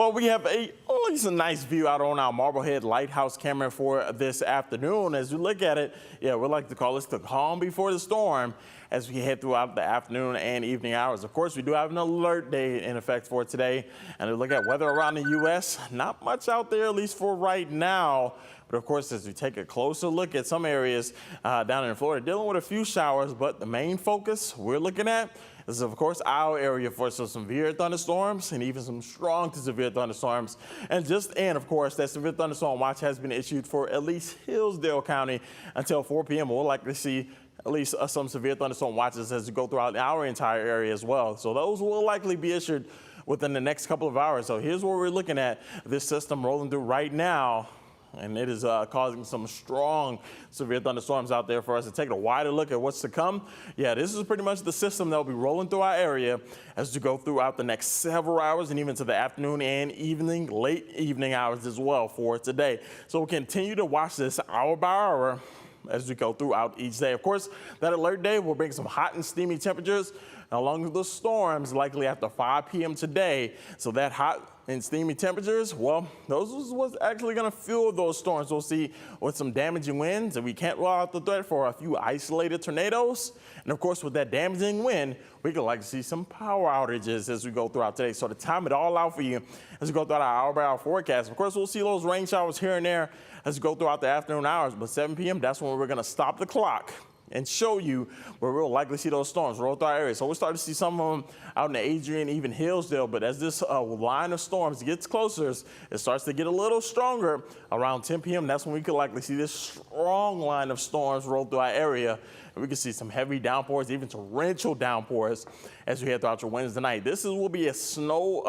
Well, we have at least a nice view out on our Marblehead Lighthouse camera for this afternoon. As you look at it, yeah, we like to call this the calm before the storm as we head throughout the afternoon and evening hours. Of course, we do have an alert day in effect for today. And to look at weather around the U.S., not much out there, at least for right now. But of course, as we take a closer look at some areas down in Florida, dealing with a few showers, but the main focus we're looking at is, of course, our area for some severe thunderstorms and even some strong to severe thunderstorms. And of course, that severe thunderstorm watch has been issued for at least Hillsdale County until 4 p.m. We'll likely see at least some severe thunderstorm watches as we go throughout our entire area as well. So those will likely be issued within the next couple of hours. So here's what we're looking at. This system rolling through right now. And it is causing some strong severe thunderstorms out there for us to take a wider look at what's to come. Yeah, this is pretty much the system that will be rolling through our area as we go throughout the next several hours and even to the afternoon and late evening hours as well for today. So we'll continue to watch this hour by hour as we go throughout each day. Of course, that alert day will bring some hot and steamy temperatures along with the storms likely after 5 p.m. today. So that hot and steamy temperatures, well, those is what's actually going to fuel those storms. We'll see with some damaging winds, and we can't rule out the threat for a few isolated tornadoes. And of course, with that damaging wind, we could like to see some power outages as we go throughout today. So to time it all out for you as we go throughout our hour-by-hour forecast. Of course, we'll see those rain showers here and there as we go throughout the afternoon hours. But 7 p.m., that's when we're going to stop the clock and show you where we'll likely see those storms roll through our area. So we'll start to see some of them out in the Adrian, even Hillsdale. But as this line of storms gets closer, it starts to get a little stronger around 10 p.m. That's when we could likely see this strong line of storms roll through our area. And we can see some heavy downpours, even torrential downpours as we head throughout your Wednesday night. Will be a slow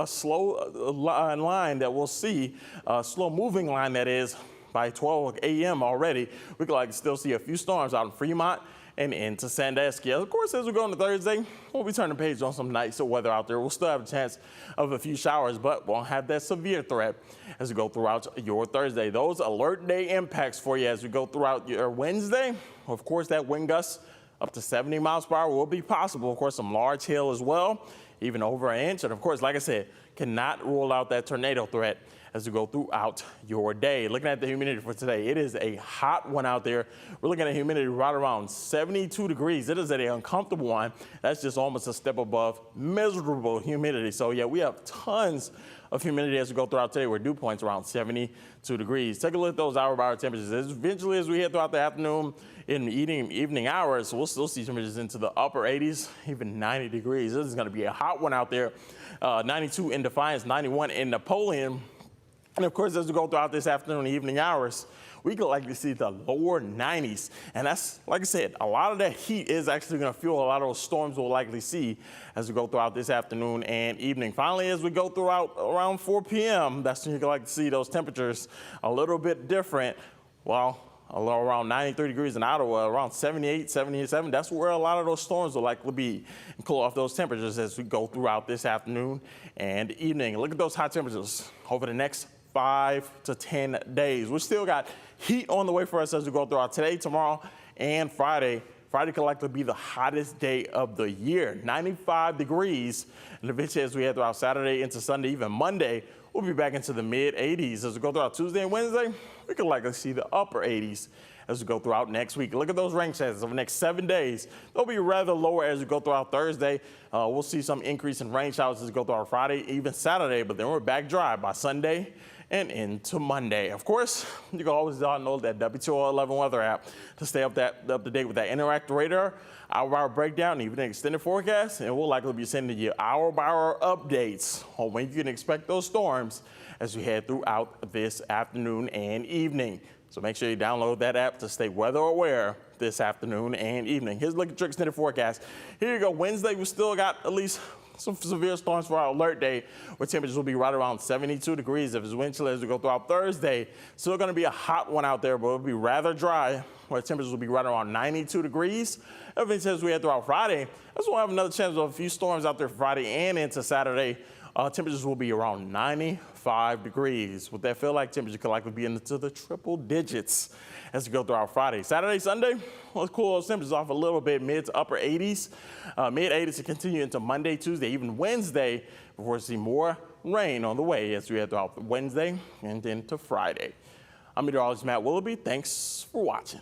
line that we'll see, a slow moving line that is. By 12 a.m. already, we could still see a few storms out in Fremont and into Sandusky. Of course, as we go into Thursday, we'll be turning the page on some nicer weather out there. We'll still have a chance of a few showers, but won't have that severe threat as we go throughout your Thursday. Those alert day impacts for you as we go throughout your Wednesday. Of course, that wind gust up to 70 miles per hour will be possible. Of course, some large hail as well, even over an inch. And of course, like I said, cannot rule out that tornado threat as we go throughout your day. Looking at the humidity for today, it is a hot one out there. We're looking at humidity right around 72 degrees. It is an uncomfortable one. That's just almost a step above miserable humidity. So yeah, we have tons of humidity as we go throughout today. We're dew points around 72 degrees. Take a look at those hour-by-hour temperatures. Eventually, as we head throughout the afternoon in the evening hours, we'll still see temperatures into the upper 80s, even 90 degrees. This is going to be a hot one out there. 92 in Defiance, 91 in Napoleon. And of course, as we go throughout this afternoon and evening hours, we could likely see the lower 90s. And that's, like I said, a lot of that heat is actually going to fuel a lot of those storms we'll likely see as we go throughout this afternoon and evening. Finally, as we go throughout around 4 p.m., that's when you can like to see those temperatures a little bit different. Well, around 93 degrees in Ottawa, around 78, 77. That's where a lot of those storms will likely be and cool off those temperatures as we go throughout this afternoon and evening. Look at those high temperatures over the next 5 to 10 days. We still got heat on the way for us as we go throughout today, tomorrow, and Friday. Friday could likely be the hottest day of the year, 95 degrees. And eventually, as we head throughout Saturday into Sunday, even Monday, we'll be back into the mid 80s. As we go throughout Tuesday and Wednesday, we could likely see the upper 80s as we go throughout next week. Look at those rain chances over the next 7 days. They'll be rather lower as we go throughout Thursday. We'll see some increase in rain showers as we go throughout Friday, even Saturday, but then we're back dry by Sunday and into Monday. Of course, you can always download that WTOL 11 weather app to stay up to date with that interactive radar, hour-by-hour breakdown, and even an extended forecast. And we'll likely be sending you hour-by-hour updates on when you can expect those storms as we head throughout this afternoon and evening. So make sure you download that app to stay weather aware this afternoon and evening. Here's a look at your extended forecast. Here you go. Wednesday, we still got at least some severe storms for our alert day, where temperatures will be right around 72 degrees. If it's wind chill as we go throughout Thursday, still going to be a hot one out there, but it'll be rather dry, where temperatures will be right around 92 degrees. Eventually, as we head throughout Friday, that's when we'll have another chance of a few storms out there for Friday and into Saturday. Temperatures will be around 95 degrees. What that feel like temperature could likely be into the triple digits as we go throughout Friday. Saturday, Sunday, let's cool those temperatures off a little bit, mid to upper 80s. Mid 80s to continue into Monday, Tuesday, even Wednesday, before we see more rain on the way as we head throughout Wednesday and into Friday. I'm meteorologist Matt Willoughby. Thanks for watching.